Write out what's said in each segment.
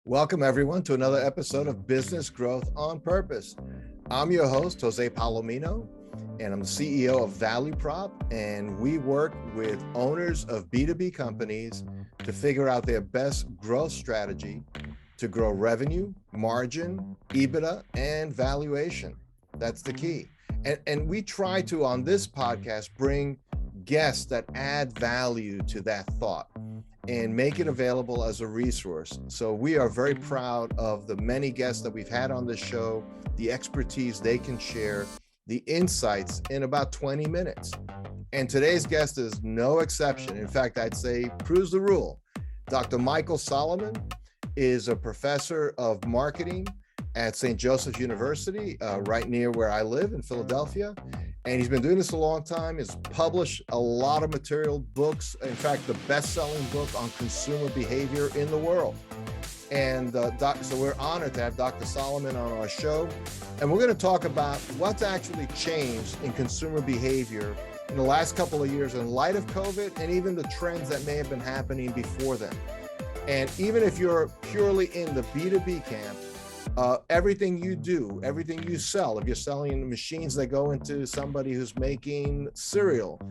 Welcome, everyone, to another episode of Business Growth on Purpose. I'm your host, Jose Palomino, and I'm the CEO of Value Prop, and we work with owners of B2B companies to figure out their best growth strategy to grow revenue, margin, EBITDA, and valuation. That's the key. And we try to, on this podcast, bring guests that add value to that thought and make it available as a resource. So we are very proud of the many guests that we've had on this show, the expertise they can share, the insights in about 20 minutes. And today's guest is no exception. In fact, I'd say proves the rule. Dr. Michael Solomon is a professor of marketing at St. Joseph's University, right near where I live in Philadelphia. And he's been doing this a long time. He's published a lot of material, books, in fact, the best-selling book on consumer behavior in the world. And so we're honored to have Dr. Solomon on our show. And we're going to talk about what's actually changed in consumer behavior in the last couple of years in light of COVID, and even the trends that may have been happening before then. And even if you're purely in the B2B camp, everything you do, everything you sell, if you're selling machines that go into somebody who's making cereal,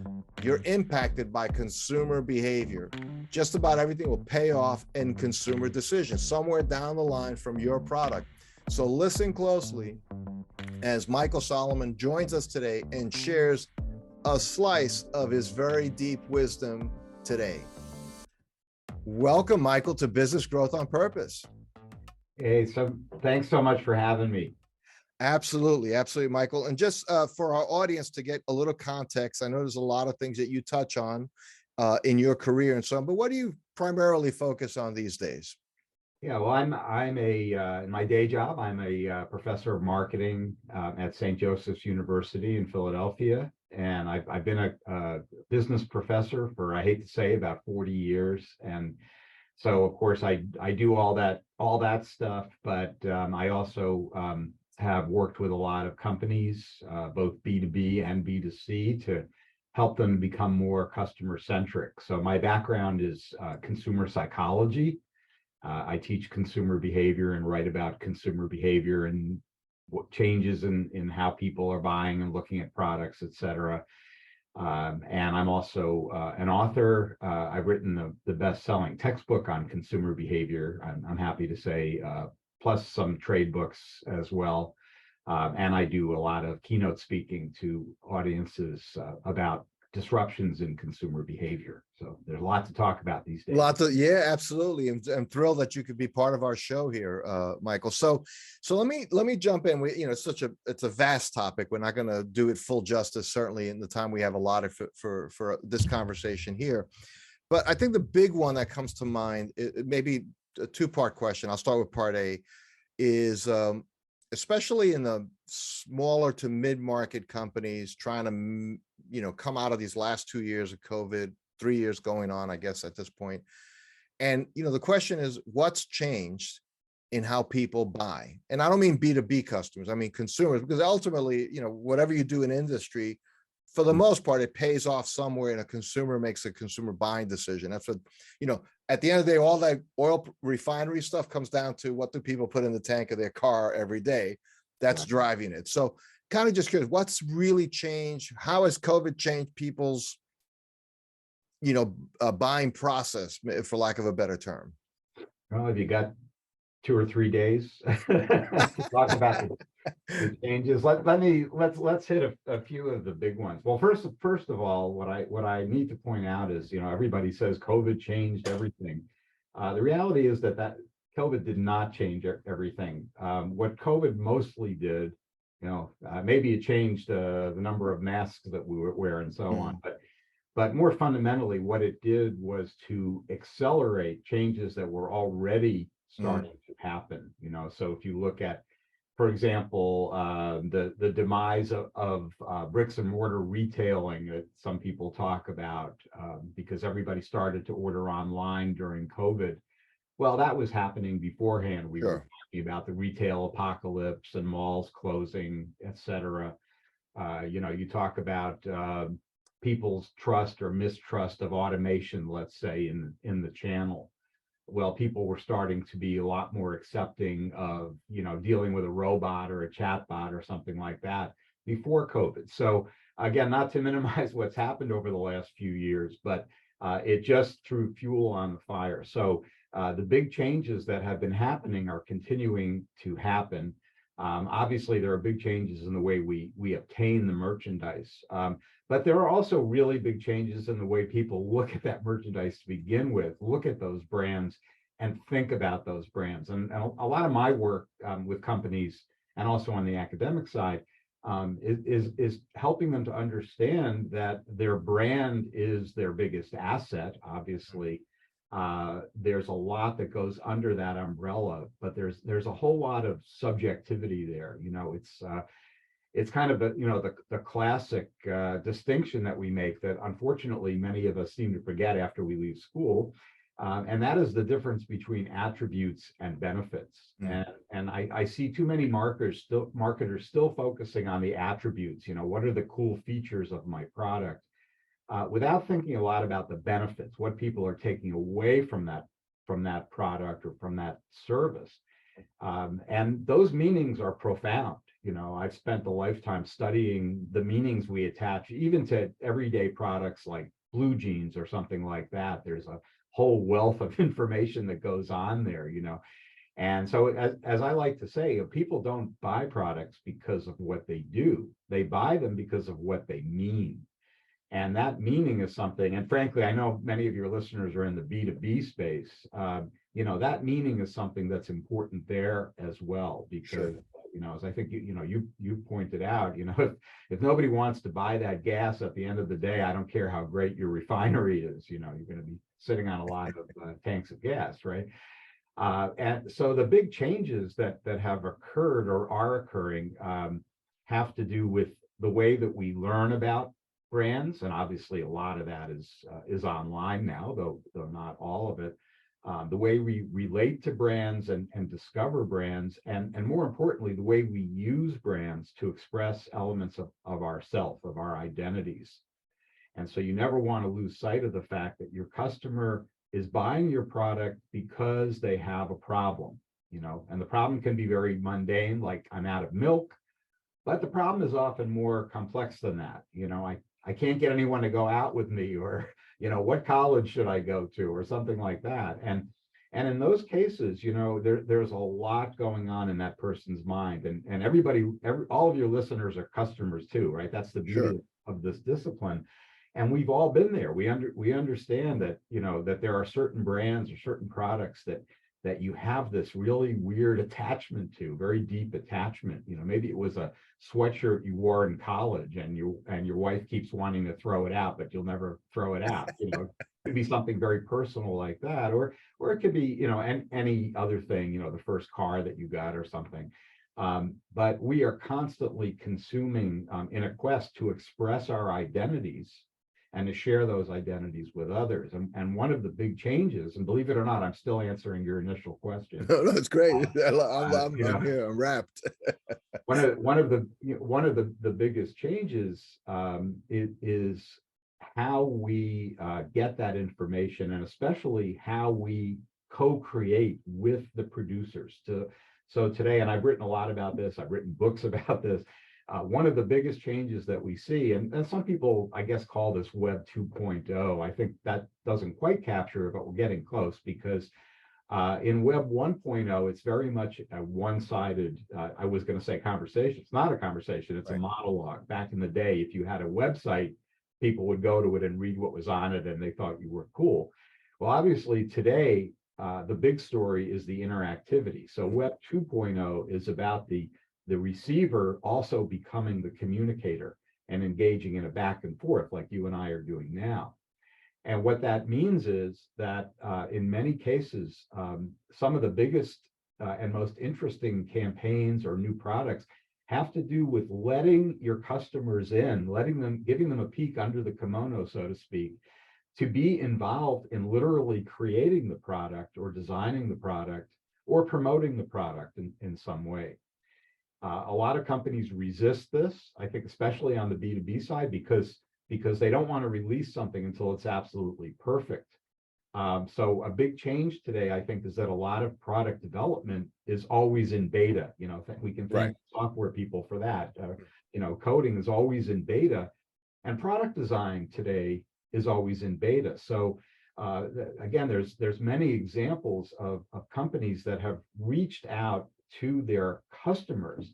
you're impacted by consumer behavior. Just about everything will pay off in consumer decisions somewhere down the line from your product. So listen closely as Michael Solomon joins us today and shares a slice of his very deep wisdom today. Welcome, Michael, to Business Growth on Purpose. Hey, so thanks so much for having me. Absolutely, Michael. And just for our audience to get a little context, I know there's a lot of things that you touch on in your career and so on, but what do you primarily focus on these days? Yeah, well, I'm in my day job, I'm a professor of marketing at St. Joseph's University in Philadelphia, and I've been a business professor for, I hate to say, about 40 years, and so of course I do all that stuff, but I also have worked with a lot of companies, both B2B and B2C, to help them become more customer centric. So my background is consumer psychology. I teach consumer behavior and write about consumer behavior and what changes in how people are buying and looking at products, et cetera. And I'm also an author. I've written the best-selling textbook on consumer behavior, I'm happy to say, plus some trade books as well. And I do a lot of keynote speaking to audiences about disruptions in consumer behavior. So there's a lot to talk about these days. Yeah, absolutely. I'm thrilled that you could be part of our show here, Michael. So let me jump in. It's a vast topic. We're not going to do it full justice, certainly in the time we have allotted for this conversation here. But I think the big one that comes to mind, it may be a two-part question. I'll start with part A, is especially in the smaller to mid-market companies trying to come out of these last 2 years of COVID, 3 years going on, I guess, at this point. And, the question is, what's changed in how people buy? And I don't mean B2B customers, I mean consumers, because ultimately, whatever you do in industry, for the most part, it pays off somewhere and a consumer makes a consumer buying decision. That's what, at the end of the day, all that oil refinery stuff comes down to what do people put in the tank of their car every day. That's driving it. So kind of just curious, what's really changed? How has COVID changed people's, buying process, for lack of a better term? Well, have you got 2 or 3 days to talk about the changes? Let's hit a few of the big ones. Well, first of all, what I need to point out is, everybody says COVID changed everything. The reality is that COVID did not change everything. What COVID mostly did, maybe it changed the number of masks that we wear and so on, but more fundamentally, what it did was to accelerate changes that were already starting to happen. So if you look at, for example, the demise of bricks and mortar retailing that some people talk about, because everybody started to order online during COVID. Well, that was happening beforehand. We were talking about the retail apocalypse and malls closing, et cetera. You talk about people's trust or mistrust of automation, let's say, in the channel. well, people were starting to be a lot more accepting of, dealing with a robot or a chatbot or something like that before COVID. So again, not to minimize what's happened over the last few years, but it just threw fuel on the fire. So the big changes that have been happening are continuing to happen. Obviously, there are big changes in the way we obtain the merchandise, but there are also really big changes in the way people look at that merchandise to begin with, look at those brands and think about those brands. And a lot of my work with companies and also on the academic side is helping them to understand that their brand is their biggest asset. Obviously, there's a lot that goes under that umbrella, but there's a whole lot of subjectivity there. It's kind of the classic distinction that we make that unfortunately many of us seem to forget after we leave school, and that is the difference between attributes and benefits. And I see too many marketers still focusing on the attributes. What are the cool features of my product, without thinking a lot about the benefits, what people are taking away from that product or from that service. And those meanings are profound. I've spent a lifetime studying the meanings we attach even to everyday products like blue jeans or something like that. There's a whole wealth of information that goes on there, And so as I like to say, people don't buy products because of what they do. They buy them because of what they mean. And that meaning is something, and frankly, I know many of your listeners are in the B2B space. That meaning is something that's important there as well, because, as I think, you pointed out, if nobody wants to buy that gas at the end of the day, I don't care how great your refinery is, you're going to be sitting on a lot of tanks of gas, right? And so the big changes that have occurred or are occurring have to do with the way that we learn about brands, and obviously a lot of that is online now, though not all of it. The way we relate to brands and discover brands, and more importantly, the way we use brands to express elements of ourself, of our identities. And so you never want to lose sight of the fact that your customer is buying your product because they have a problem, and the problem can be very mundane, like I'm out of milk, but the problem is often more complex than that. I can't get anyone to go out with me, or, what college should I go to, or something like that. And in those cases, there's a lot going on in that person's mind, and all of your listeners are customers too, right? That's the beauty of this discipline. And we've all been there. We understand that, that there are certain brands or certain products that you have this really weird attachment to, very deep attachment. Maybe it was a sweatshirt you wore in college and your wife keeps wanting to throw it out, but you'll never throw it out. It could be something very personal like that, or it could be, any other thing, the first car that you got or something. But we are constantly consuming in a quest to express our identities and to share those identities with others. And one of the big changes, and believe it or not, I'm still answering your initial question. No, it's great. I'm here. I'm wrapped. one of the biggest changes is how we get that information, and especially how we co-create with the producers. So today, and I've written a lot about this, I've written books about this. One of the biggest changes that we see, and some people, I guess, call this Web 2.0. I think that doesn't quite capture it, but we're getting close, because in Web 1.0, it's very much a one-sided, I was going to say conversation. It's not a conversation, it's a monologue. Back in the day, if you had a website, people would go to it and read what was on it, and they thought you were cool. Well, obviously today, the big story is the interactivity. So Web 2.0 is about the receiver also becoming the communicator and engaging in a back and forth like you and I are doing now. And what that means is that in many cases, some of the biggest and most interesting campaigns or new products have to do with letting your customers in, giving them a peek under the kimono, so to speak, to be involved in literally creating the product or designing the product or promoting the product in some way. A lot of companies resist this, I think, especially on the B2B side, because they don't want to release something until it's absolutely perfect. So a big change today, I think, is that a lot of product development is always in beta. We can Right. thank software people for that. Coding is always in beta, and product design today is always in beta. So again, there's many examples of companies that have reached out to their customers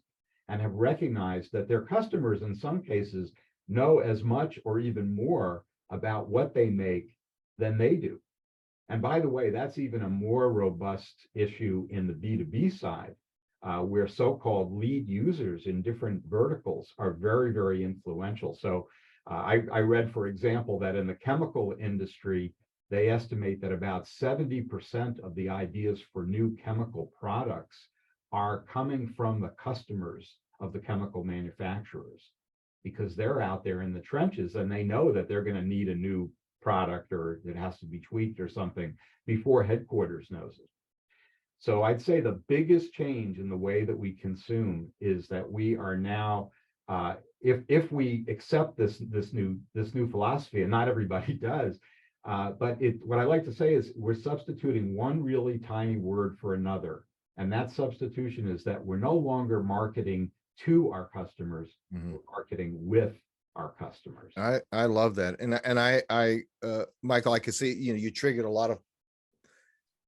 and have recognized that their customers, in some cases, know as much or even more about what they make than they do. And by the way, that's even a more robust issue in the B2B side, where so-called lead users in different verticals are very, very influential. So I read, for example, that in the chemical industry, they estimate that about 70% of the ideas for new chemical products are coming from the customers of the chemical manufacturers, because they're out there in the trenches and they know that they're going to need a new product, or it has to be tweaked or something before headquarters knows it. So I'd say the biggest change in the way that we consume is that we are now, if we accept this new philosophy, and not everybody does, but what I like to say is we're substituting one really tiny word for another, and that substitution is that we're no longer marketing to our customers, we're marketing with our customers. I love that. And I Michael, I can see, you triggered a lot of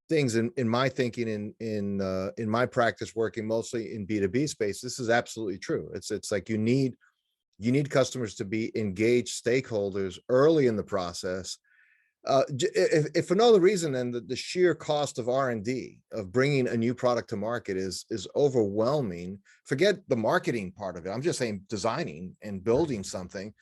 things in my thinking in my practice, working mostly in B2B space. This is absolutely true. It's like you need customers to be engaged stakeholders early in the process. If for no other reason than the sheer cost of R&D of bringing a new product to market is overwhelming. Forget the marketing part of it. I'm just saying designing and building something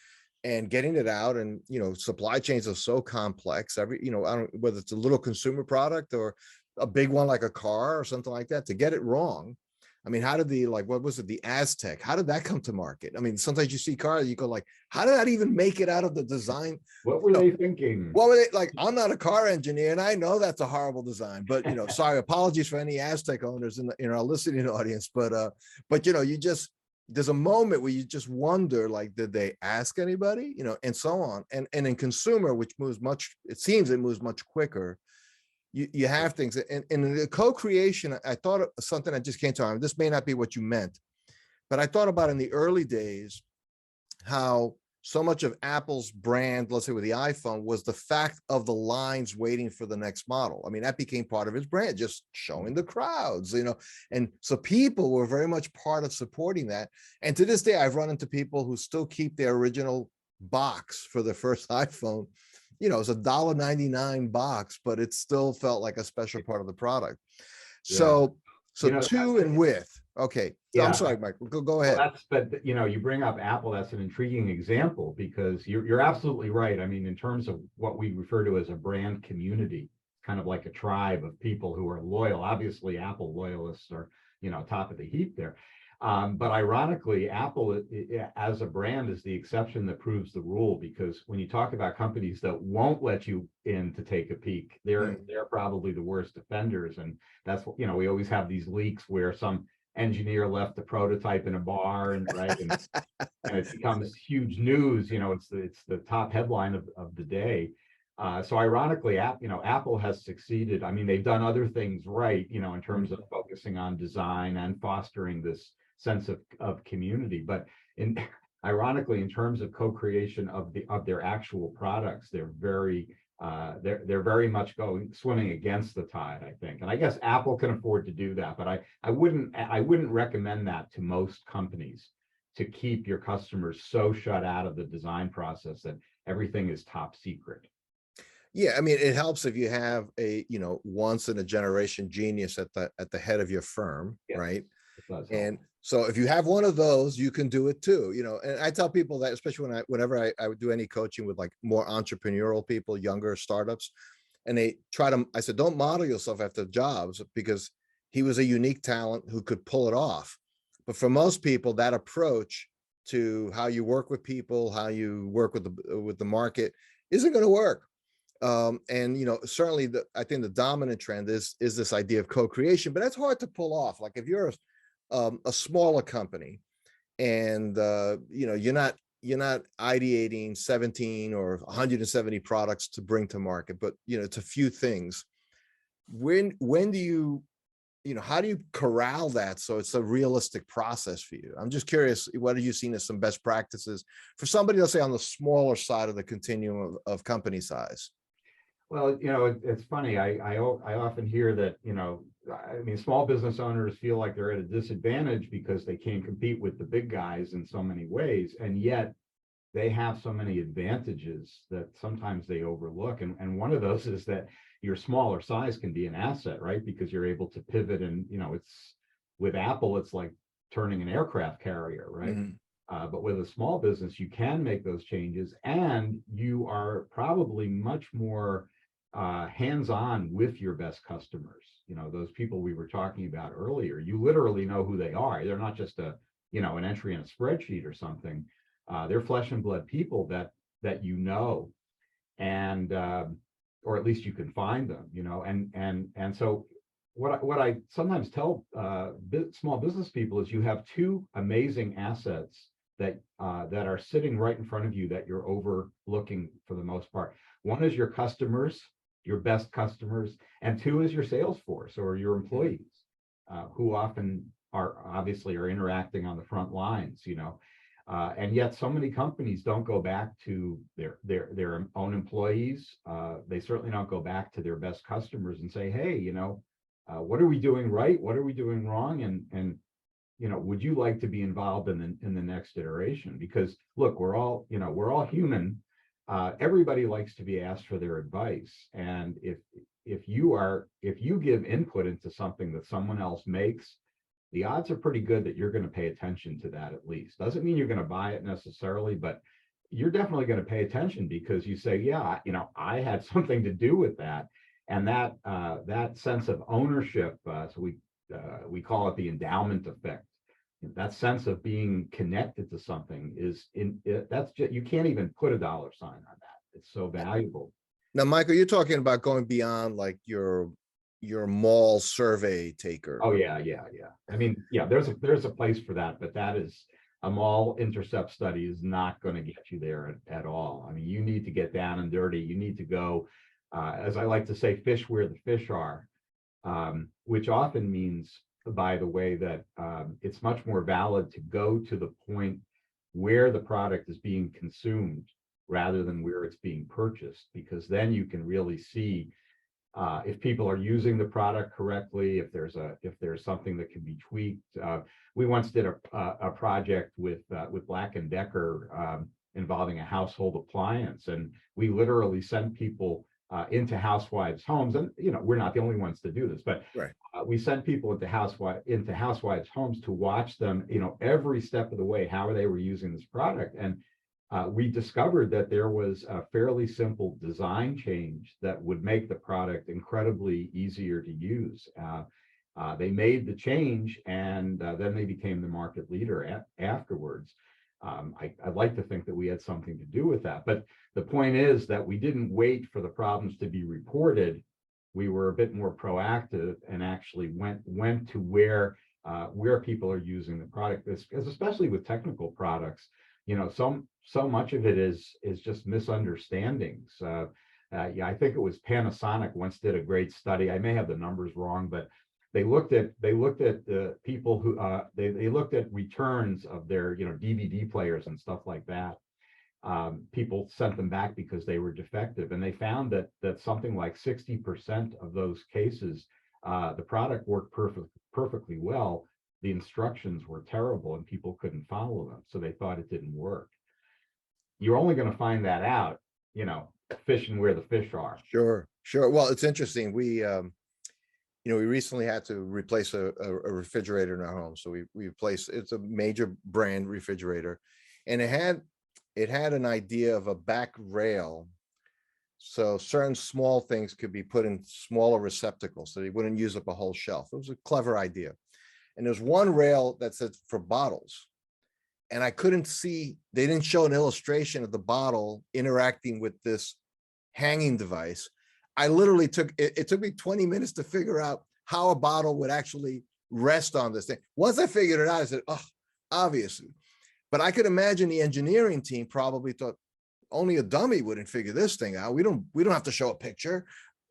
and getting it out. And supply chains are so complex. I don't, whether it's a little consumer product or a big one like a car or something like that, to get it wrong. I mean, how did what was it, the Aztec, how did that come to market? I mean, sometimes you see cars, you go like, how did that even make it out of the design? What were they thinking? What were they like? I'm not a car engineer, and I know that's a horrible design, but sorry, apologies for any Aztec owners in our listening audience. But there's a moment where you just wonder, like, did they ask anybody? And so on. And in consumer, which moves much, it seems it moves much quicker. You have things, and in the co-creation, I thought of something that just came to mind. This may not be what you meant, but I thought about in the early days how so much of Apple's brand, let's say with the iPhone, was the fact of the lines waiting for the next model. I mean, that became part of his brand, just showing the crowds, and so people were very much part of supporting that. And to this day, I've run into people who still keep their original box for the first iPhone. It's $1.99 box, but it still felt like a special part of the product. So to and with. Okay. Yeah. I'm sorry, Mike. Go ahead. Well, but you bring up Apple. That's an intriguing example, because you're absolutely right. I mean, in terms of what we refer to as a brand community, kind of like a tribe of people who are loyal. Obviously, Apple loyalists are top of the heap there. But ironically, Apple as a brand is the exception that proves the rule, because when you talk about companies that won't let you in to take a peek, they're probably the worst offenders. And that's what, we always have these leaks where some engineer left the prototype in a bar, and it becomes huge news. It's the top headline of the day. So ironically, Apple has succeeded. I mean, they've done other things right, in terms of focusing on design and fostering this sense of community. But ironically, in terms of co-creation of their actual products, they're very much swimming against the tide, I think. And I guess Apple can afford to do that, but I wouldn't recommend that to most companies, to keep your customers so shut out of the design process that everything is top secret. Yeah, I mean, it helps if you have a once in a generation genius at the head of your firm, yes, right? And so if you have one of those, you can do it too. And I tell people that, especially whenever I would do any coaching with like more entrepreneurial people, younger startups, and I said, don't model yourself after Jobs, because he was a unique talent who could pull it off. But for most people, that approach to how you work with people, how you work with the market isn't going to work. And certainly I think the dominant trend is this idea of co-creation, but that's hard to pull off. Like if you're a smaller company and you're not you're not ideating 17 or 170 products to bring to market, but it's a few things. When do you, how do you corral that so it's a realistic process for you? I'm just curious, what have you seen as some best practices for somebody, let's say, on the smaller side of the continuum of company size? Well, it's funny. I often hear that, I mean, small business owners feel like they're at a disadvantage because they can't compete with the big guys in so many ways. And yet they have so many advantages that sometimes they overlook. And one of those is that your smaller size can be an asset, right? Because you're able to pivot and, it's with Apple, it's like turning an aircraft carrier, right? But with a small business, you can make those changes and you are probably much more hands-on with your best customers. Those people we were talking about earlier, you literally know who they are. They're not just an entry in a spreadsheet or something. They're flesh and blood people that and or at least you can find them, and so what I sometimes tell small business people is you have two amazing assets that are sitting right in front of you that you're overlooking for the most part. One is your customers, your best customers, and two is your sales force or your employees, who often are interacting on the front lines, and yet so many companies don't go back to their own employees. They certainly don't go back to their best customers and say, hey, what are we doing right? What are we doing wrong? And would you like to be involved in the next iteration? Because look, we're all human. Everybody likes to be asked for their advice. And if you give input into something that someone else makes, the odds are pretty good that you're going to pay attention to that at least. Doesn't mean you're going to buy it necessarily, but you're definitely going to pay attention because you say, yeah, I had something to do with that. And that sense of ownership, so we call it the endowment effect. That sense of being connected to something that's just, you can't even put a dollar sign on that. It's so valuable. Now, Michael, you're talking about going beyond like your mall survey taker. Oh yeah. I mean, yeah, there's a place for that, but that is a mall intercept study is not going to get you there at all. I mean, you need to get down and dirty. You need to go, as I like to say, fish where the fish are, which often means, by the way, that it's much more valid to go to the point where the product is being consumed rather than where it's being purchased, because then you can really see if people are using the product correctly, if there's something that can be tweaked. We once did a project with Black & Decker involving a household appliance, and we literally sent people into housewives' homes, and we're not the only ones to do this, but right. We sent people into housewives' homes to watch them, every step of the way, how they were using this product. And we discovered that there was a fairly simple design change that would make the product incredibly easier to use. They made the change, and then they became the market leader afterwards. I'd like to think that we had something to do with that. But the point is that we didn't wait for the problems to be reported. We were a bit more proactive and actually went to where people are using the product. Because especially with technical products, so much of it is just misunderstandings. Yeah, I think it was Panasonic once did a great study. I may have the numbers wrong, but they looked at the people who they looked at returns of their DVD players and stuff like that. People sent them back because they were defective, and they found that something like 60% of those cases, the product worked perfectly well. The instructions were terrible and people couldn't follow them, so they thought it didn't work. You're only going to find that out, fishing where the fish are. Sure. Well, it's interesting. We recently had to replace a refrigerator in our home. So we replaced, it's a major brand refrigerator, and it had an idea of a back rail. So certain small things could be put in smaller receptacles so they wouldn't use up a whole shelf. It was a clever idea. And there's one rail that said for bottles. And I couldn't see, they didn't show an illustration of the bottle interacting with this hanging device. I literally it took me 20 minutes to figure out how a bottle would actually rest on this thing. Once I figured it out, I said, oh, obviously. But I could imagine the engineering team probably thought only a dummy wouldn't figure this thing out. We don't have to show a picture,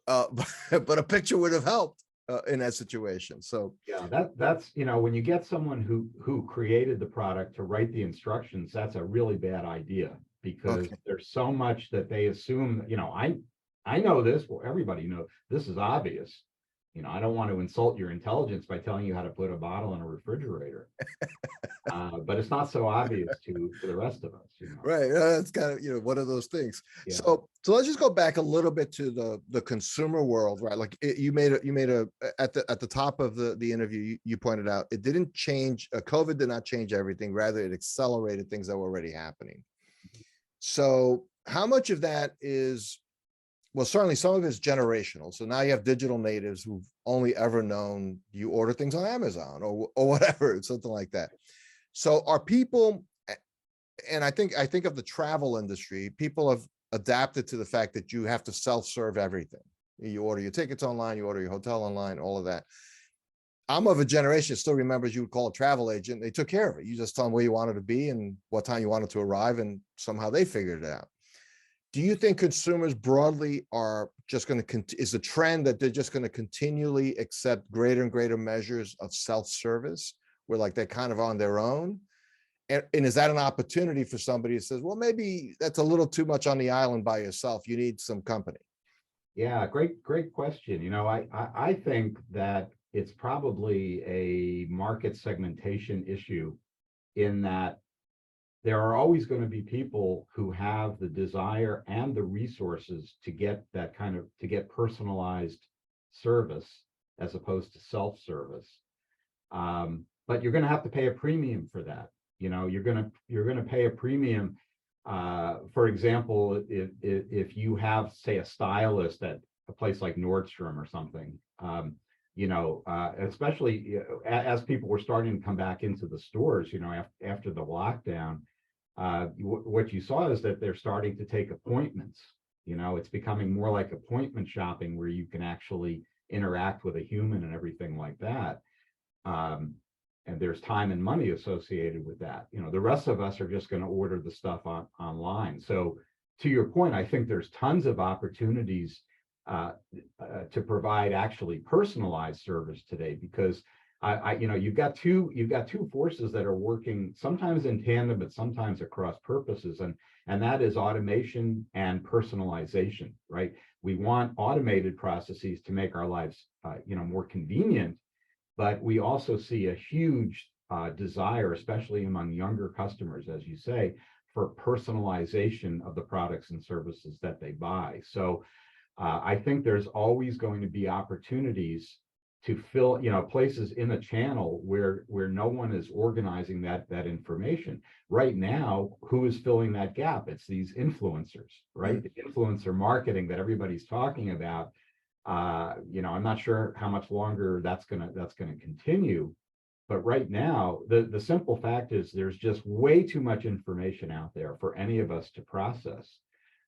but a picture would have helped in that situation. So yeah, that's when you get someone who created the product to write the instructions, that's a really bad idea, because okay. there's so much that they assume, I know this, well, everybody knows this is obvious. I don't want to insult your intelligence by telling you how to put a bottle in a refrigerator. But it's not so obvious to the rest of us. Right. That's kind of, one of those things. Yeah. So let's just go back a little bit to the consumer world, right? Like you made at the top of the interview, you pointed out it didn't change. COVID did not change everything. Rather, it accelerated things that were already happening. So how much of that is, well, certainly some of it's generational. So now you have digital natives who've only ever known you order things on Amazon or whatever, something like that. So are people, and I think of the travel industry, people have adapted to the fact that you have to self-serve everything. You order your tickets online, you order your hotel online, all of that. I'm of a generation that still remembers you would call a travel agent. They took care of it. You just tell them where you wanted to be and what time you wanted to arrive, and somehow they figured it out. Do you think consumers broadly are just going to, is the trend that they're just going to continually accept greater and greater measures of self-service, where like they're kind of on their own? And is that an opportunity for somebody who says, well, maybe that's a little too much on the island by yourself. You need some company. Yeah, great question. I think that it's probably a market segmentation issue, in that there are always going to be people who have the desire and the resources to get to get personalized service as opposed to self-service. But you're going to have to pay a premium for that. You're going to pay a premium. For example, if you have, say, a stylist at a place like Nordstrom or something, especially as people were starting to come back into the stores, after the lockdown, what you saw is that they're starting to take appointments. It's becoming more like appointment shopping, where you can actually interact with a human and everything like that. And there's time and money associated with that. The rest of us are just going to order the stuff online. So to your point, I think there's tons of opportunities to provide actually personalized service today, because you've got two forces that are working sometimes in tandem, but sometimes across purposes, and that is automation and personalization, right? We want automated processes to make our lives more convenient, but we also see a huge desire, especially among younger customers, as you say, for personalization of the products and services that they buy. So I think there's always going to be opportunities to fill, places in a channel where no one is organizing that information. Right now, who is filling that gap? It's these influencers, right? The influencer marketing that everybody's talking about. I'm not sure how much longer that's gonna continue, but right now, the simple fact is there's just way too much information out there for any of us to process.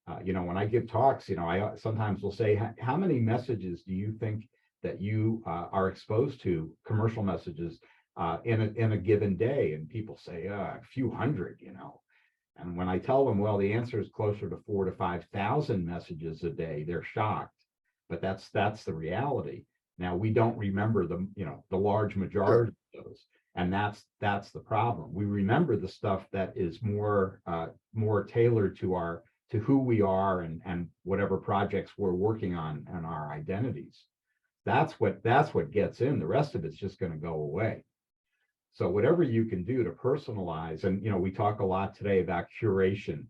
When I give talks, I sometimes will say, how many messages do you think that you are exposed to, commercial messages, in a given day? And people say a few hundred, And when I tell them, well, the answer is closer to 4,000 to 5,000 messages a day, they're shocked. But that's the reality. Now, we don't remember the large majority of those, and that's the problem. We remember the stuff that is more tailored to who we are and whatever projects we're working on and our identities. That's what gets in. The rest of it's just going to go away. So whatever you can do to personalize, and we talk a lot today about curation,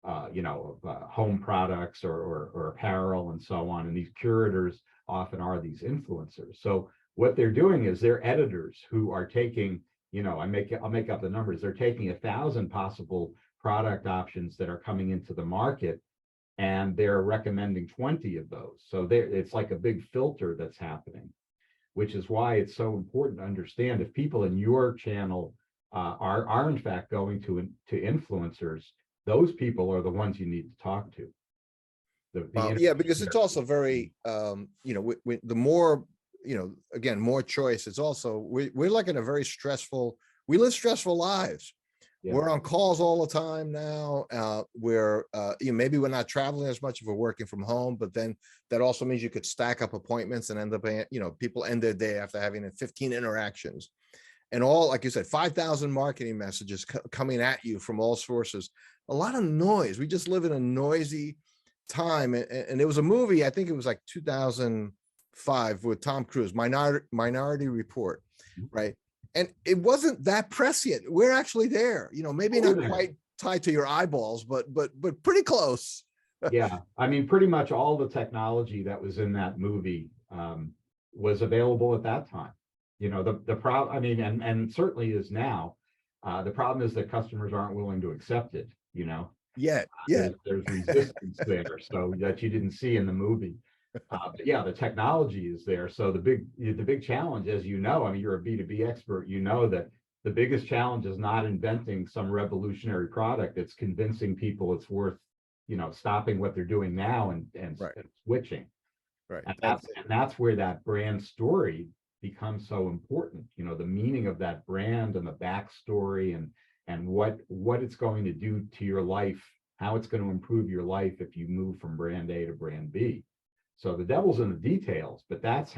of home products or apparel and so on. And these curators often are these influencers. So what they're doing is they're editors who are taking, I'll make up the numbers. They're taking 1,000 possible product options that are coming into the market, and they're recommending 20 of those. So it's like a big filter that's happening, which is why it's so important to understand, if people in your channel are in fact going to influencers, those people are the ones you need to talk to. Yeah, because it's also very, the more, again, more choice. It's also, we're like in a very stressful, we live stressful lives. We're on calls all the time now. Maybe we're not traveling as much if we're working from home, but then that also means you could stack up appointments and end up, people end their day after having 15 interactions. And all, like you said, 5,000 marketing messages coming at you from all sources. A lot of noise. We just live in a noisy time. And there was a movie, I think it was like 2005 with Tom Cruise, Minority Report, right? And it wasn't that prescient. We're actually there, maybe not quite tied to your eyeballs, but pretty close. Yeah, I mean, pretty much all the technology that was in that movie was available at that time. The problem, I mean, and certainly is now. The problem is that customers aren't willing to accept it. Yeah. There's resistance there, so that you didn't see in the movie. But yeah, the technology is there. So the big challenge, as you know, I mean, you're a B2B expert, that the biggest challenge is not inventing some revolutionary product. It's convincing people it's worth, stopping what they're doing now and switching. Right. And that's where that brand story becomes so important. The meaning of that brand and the backstory and what it's going to do to your life, how it's going to improve your life if you move from brand A to brand B. So the devil's in the details, but that's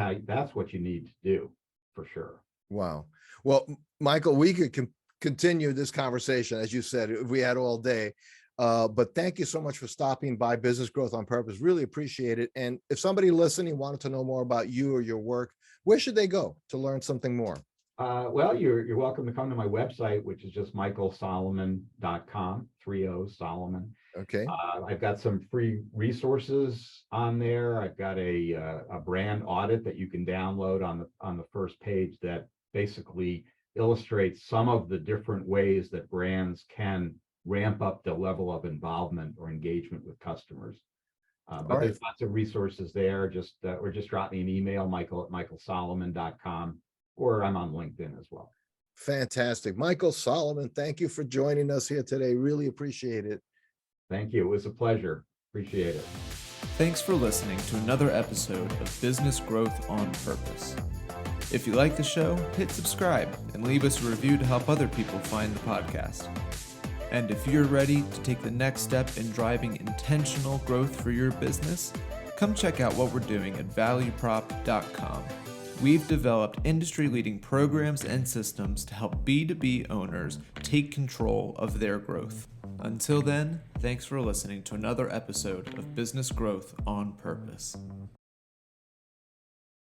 what you need to do for sure. Wow. Well, Michael, we could continue this conversation, as you said, if we had all day. But thank you so much for stopping by Business Growth on Purpose. Really appreciate it. And if somebody listening wanted to know more about you or your work, where should they go to learn something more? Well, you're welcome to come to my website, which is just michaelsolomon.com, 3 O's, Solomon. Okay. I've got some free resources on there. I've got a brand audit that you can download on the first page that basically illustrates some of the different ways that brands can ramp up the level of involvement or engagement with customers. But there's lots of resources there. Or just drop me an email, michael@michaelsolomon.com, or I'm on LinkedIn as well. Fantastic. Michael Solomon, thank you for joining us here today. Really appreciate it. Thank you. It was a pleasure. Appreciate it. Thanks for listening to another episode of Business Growth on Purpose. If you like the show, hit subscribe and leave us a review to help other people find the podcast. And if you're ready to take the next step in driving intentional growth for your business, come check out what we're doing at valueprop.com. We've developed industry-leading programs and systems to help B2B owners take control of their growth. Until then, thanks for listening to another episode of Business Growth on Purpose.